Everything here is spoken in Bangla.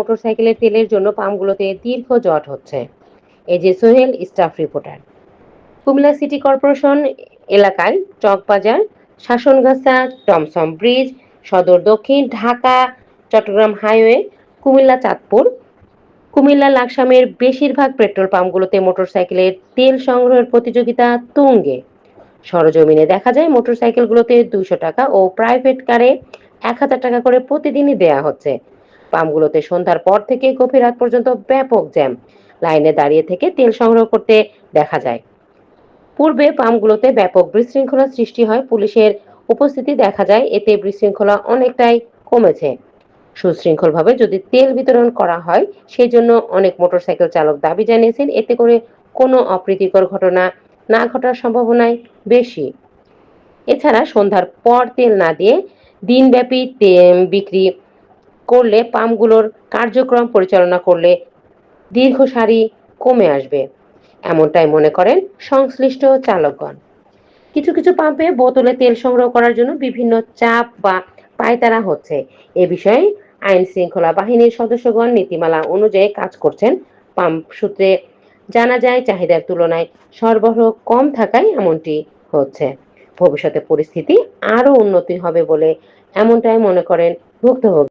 মোটরসাইকেলের তেলের জন্য পাম্পগুলোতে দীর্ঘ জট হচ্ছে। এই যে Sohel, staff reporter. Comilla city corporation এলাকায় চকবাজার, শাসনগাছা, টমসম ব্রিজ, সদর দক্ষিণ, ঢাকা চট্টগ্রাম হাইওয়ে, কুমিল্লা চাঁদপুর, কুমিল্লা লাকসামের বেশিরভাগ পেট্রোল পাম্পগুলোতে মোটরসাইকেলের তেল সংগ্রহের প্রতিযোগিতা তুঙ্গে। সরজমিনে দেখা যায় মোটরসাইকেলগুলোতে 200 টাকা ও প্রাইভেট কারে 1000 টাকা করে প্রতিদিনই দেয়া হচ্ছে। পাম্পগুলোতে সন্ধ্যার পর থেকে গভীর রাত পর্যন্ত ব্যাপক জ্যাম। লাইনে দাঁড়িয়ে থেকে তেল সংগ্রহ করতে দেখা যায়। পূর্বে পাম্পগুলোতে ব্যাপক বিশৃঙ্খলা সৃষ্টি হয়, পুলিশের উপস্থিতি দেখা যায়, এতে বিশৃঙ্খলা অনেকটাই কমেছে। সুশৃঙ্খলভাবে যদি তেল বিতরণ করা হয় সেই জন্য অনেক মোটরসাইকেল চালক দাবি জানিয়েছেন, এতে করে কোনো অপ্রীতিকর ঘটনা না ঘটার সম্ভাবনাই বেশি। এছাড়া সন্ধ্যার পর তেল না দিয়ে দিনব্যাপী বিক্রি করলে পাম্পগুলোর কার্যক্রম পরিচালনা করলে দীর্ঘ সারি কমে আসবে, এমনটাই মনে করেন সংশ্লিষ্ট চালকগণ। কিছু কিছু পাম্পে বোতলে তেল সংগ্রহ করার জন্য বিভিন্ন চাপ বা পায়তারা হচ্ছে। এ বিষয়ে আইন শৃঙ্খলা বাহিনীর সদস্যগণ নীতিমালা অনুযায়ী কাজ করছেন। পাম্প সূত্রে জানা যায় চাহিদার তুলনায় সরবরাহ কম থাকায় এমনটি হচ্ছে। ভবিষ্যতে পরিস্থিতি আরো উন্নতি হবে বলে এমনটাই মনে করেন ভুক্তভোগী।